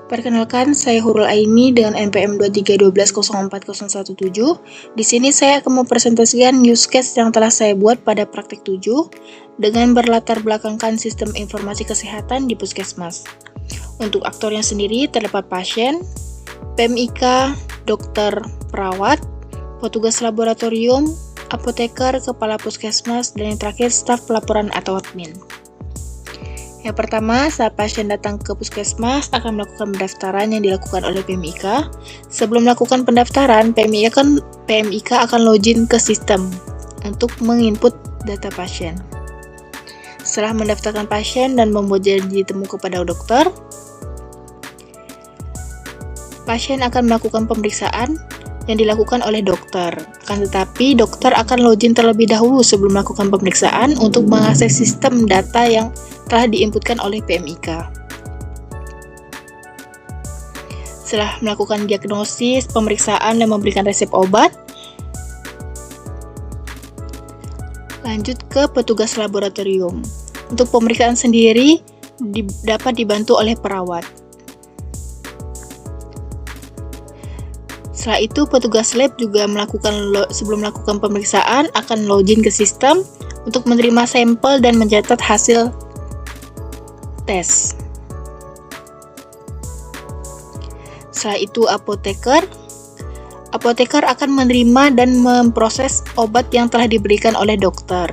Perkenalkan, saya Hurul Aini dengan NPM 231204017. Di sini saya akan mempresentasikan use case yang telah saya buat pada praktik 7 dengan berlatar belakangkan sistem informasi kesehatan di puskesmas. Untuk aktornya sendiri terdapat pasien, PMIK, dokter, perawat, petugas laboratorium, apoteker, kepala puskesmas, dan yang terakhir staf pelaporan atau admin. Yang pertama, saat pasien datang ke puskesmas akan melakukan pendaftaran yang dilakukan oleh PMIK. Sebelum melakukan pendaftaran, PMIK akan login ke sistem untuk menginput data pasien. Setelah mendaftarkan pasien dan membuat janji temu kepada dokter, pasien akan melakukan pemeriksaan yang dilakukan oleh dokter. Akan tetapi, dokter akan login terlebih dahulu sebelum melakukan pemeriksaan untuk mengakses sistem data yang telah diinputkan oleh PMIK. Setelah melakukan diagnosis, pemeriksaan, dan memberikan resep obat, lanjut ke petugas laboratorium. Untuk pemeriksaan sendiri dapat dibantu oleh perawat. Setelah itu, petugas lab juga sebelum melakukan pemeriksaan akan login ke sistem untuk menerima sampel dan mencatat hasil tes. Setelah itu, apoteker akan menerima dan memproses obat yang telah diberikan oleh dokter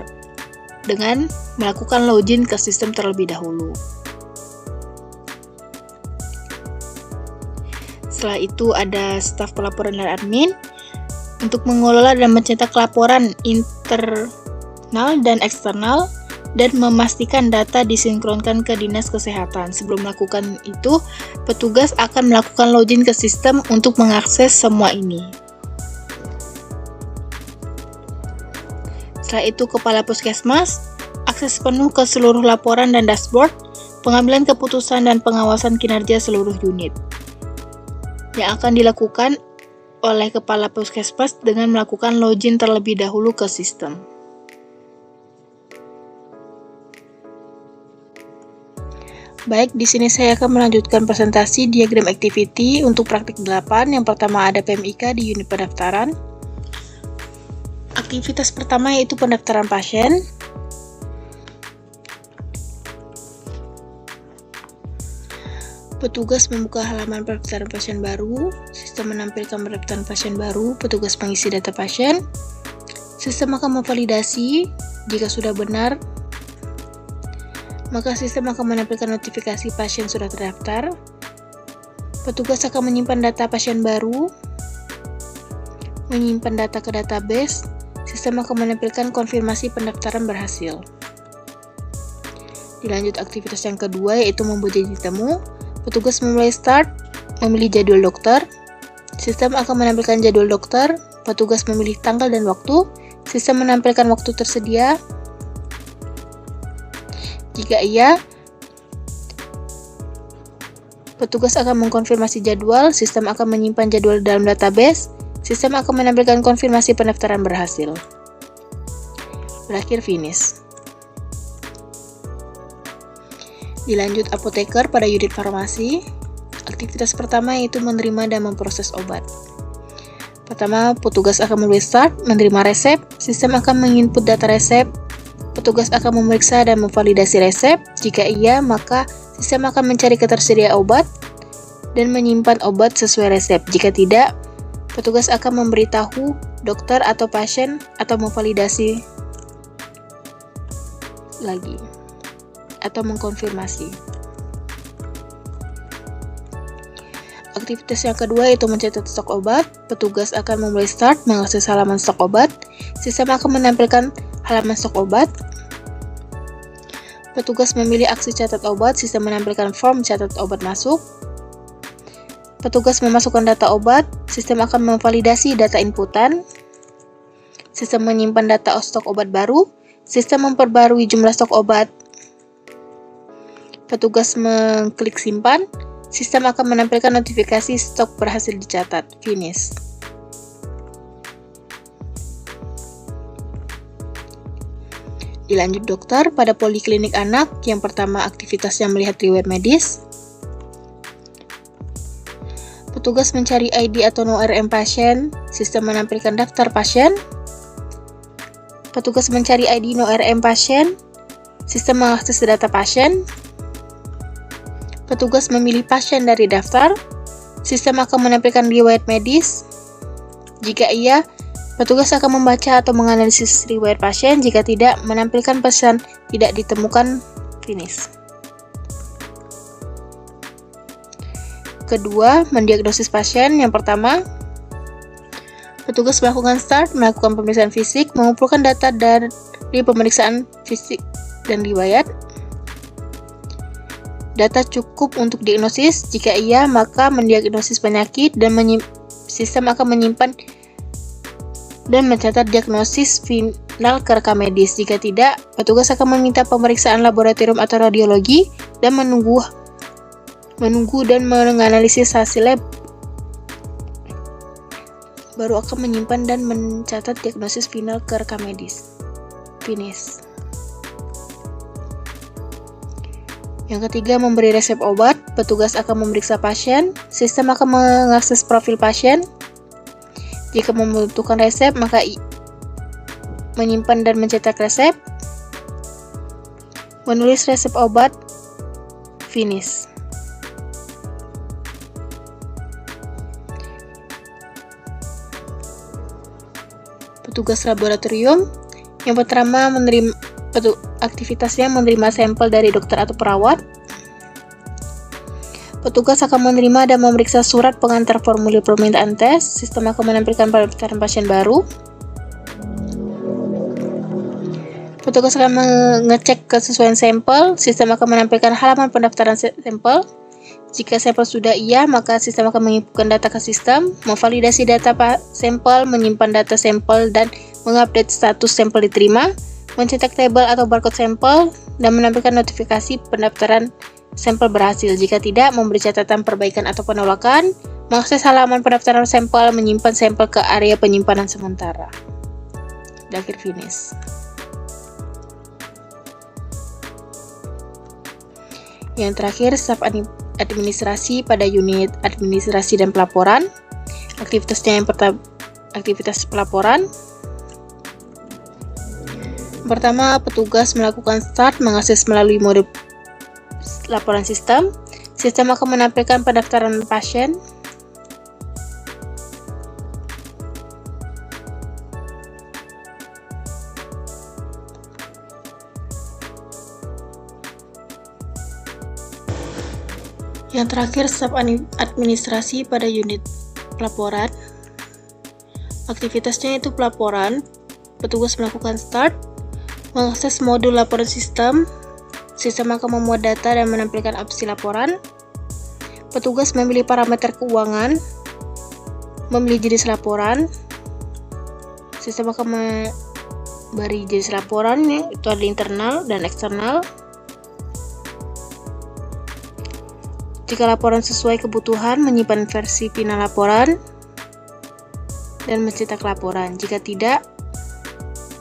dengan melakukan login ke sistem terlebih dahulu. Setelah itu ada staf pelaporan dan admin untuk mengelola dan mencetak laporan internal dan eksternal dan memastikan data disinkronkan ke Dinas Kesehatan. Sebelum melakukan itu, petugas akan melakukan login ke sistem untuk mengakses semua ini. Setelah itu, kepala puskesmas akses penuh ke seluruh laporan dan dashboard, pengambilan keputusan dan pengawasan kinerja seluruh unit yang akan dilakukan oleh kepala puskesmas dengan melakukan login terlebih dahulu ke sistem. Baik, di sini saya akan melanjutkan presentasi diagram activity untuk praktik 8. Yang pertama ada PMIK di unit pendaftaran. Aktivitas pertama yaitu pendaftaran pasien. Petugas membuka halaman pendaftaran pasien baru. Sistem menampilkan pendaftaran pasien baru. Petugas mengisi data pasien. Sistem akan memvalidasi. Jika sudah benar, maka sistem akan menampilkan notifikasi pasien sudah terdaftar. Petugas akan menyimpan data pasien baru, menyimpan data ke database. Sistem akan menampilkan konfirmasi pendaftaran berhasil. Dilanjut aktivitas yang kedua yaitu membuat janji temu. Petugas memulai memilih jadwal dokter. Sistem akan menampilkan jadwal dokter. Petugas memilih tanggal dan waktu. Sistem menampilkan waktu tersedia. Jika iya, petugas akan mengkonfirmasi jadwal, sistem akan menyimpan jadwal dalam database, sistem akan menampilkan konfirmasi pendaftaran berhasil. Berakhir finish. Dilanjut apoteker pada unit farmasi. Aktivitas pertama yaitu menerima dan memproses obat. Pertama, petugas akan mulai menerima resep, sistem akan menginput data resep. Petugas akan memeriksa dan memvalidasi resep. Jika iya, maka sistem akan mencari ketersediaan obat dan menyimpan obat sesuai resep. Jika tidak, petugas akan memberitahu dokter atau pasien atau memvalidasi lagi atau mengkonfirmasi. Aktivitas yang kedua yaitu mencatat stok obat. Petugas akan memulai mengakses halaman stok obat. Sistem akan menampilkan halaman stok obat. Petugas memilih aksi catat obat, sistem menampilkan form catat obat masuk. Petugas memasukkan data obat, sistem akan memvalidasi data inputan. Sistem menyimpan data stok obat baru, sistem memperbarui jumlah stok obat. Petugas mengklik simpan, sistem akan menampilkan notifikasi stok berhasil dicatat. Finish. Dilanjut dokter, pada poliklinik anak, yang pertama aktivitasnya melihat riwayat medis. Petugas mencari ID atau NORM pasien, sistem menampilkan daftar pasien. Petugas mencari ID NORM pasien, sistem mengakses data pasien. Petugas memilih pasien dari daftar, sistem akan menampilkan riwayat medis. Jika iya, petugas akan membaca atau menganalisis riwayat pasien. Jika tidak, menampilkan pesan tidak ditemukan. Finish. Kedua, mendiagnosis pasien. Yang pertama, petugas melakukan start, melakukan pemeriksaan fisik, mengumpulkan data dari pemeriksaan fisik dan riwayat. Data cukup untuk diagnosis. Jika iya, maka mendiagnosis penyakit dan sistem akan menyimpan dan mencatat diagnosis final ke rekam medis. Jika tidak, petugas akan meminta pemeriksaan laboratorium atau radiologi dan menunggu dan menganalisis hasil lab. Baru akan menyimpan dan mencatat diagnosis final ke rekam medis. Finish. Yang ketiga, memberi resep obat. Petugas akan memeriksa pasien. Sistem akan mengakses profil pasien. Jika membutuhkan resep, maka menyimpan dan mencetak resep. Menulis resep obat. Finish. Petugas laboratorium. Yang pertama, aktivitasnya menerima sampel dari dokter atau perawat. Petugas akan menerima dan memeriksa surat pengantar formulir permintaan tes. Sistem akan menampilkan pendaftaran pasien baru. Petugas akan mengecek kesesuaian sampel. Sistem akan menampilkan halaman pendaftaran sampel. Jika sampel sudah iya, maka sistem akan menginputkan data ke sistem, memvalidasi data sampel, menyimpan data sampel, dan mengupdate status sampel diterima, mencetak tabel atau barcode sampel, dan menampilkan notifikasi pendaftaran sampel berhasil. Jika tidak, memberi catatan perbaikan atau penolakan, mengakses halaman pendaftaran sampel, menyimpan sampel ke area penyimpanan sementara. Akhir finish. Yang terakhir, staf administrasi pada unit administrasi dan pelaporan. Aktivitasnya yang pertama, aktivitas pelaporan. Pertama, petugas melakukan start, mengakses melalui mode laporan sistem. Sistem akan menampilkan pendaftaran pasien. Yang terakhir, staf administrasi pada unit pelaporan. Aktivitasnya itu pelaporan. Petugas melakukan start, mengakses modul laporan sistem. Sistem akan memuat data dan menampilkan opsi laporan. Petugas memilih parameter keuangan, memilih jenis laporan. Sistem akan memberi jenis laporan, itu ada internal dan eksternal. Jika laporan sesuai kebutuhan, menyimpan versi final laporan dan mencetak laporan. Jika tidak,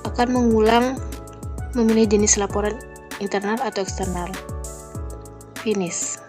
akan mengulang memilih jenis laporan internal atau eksternal. Finish.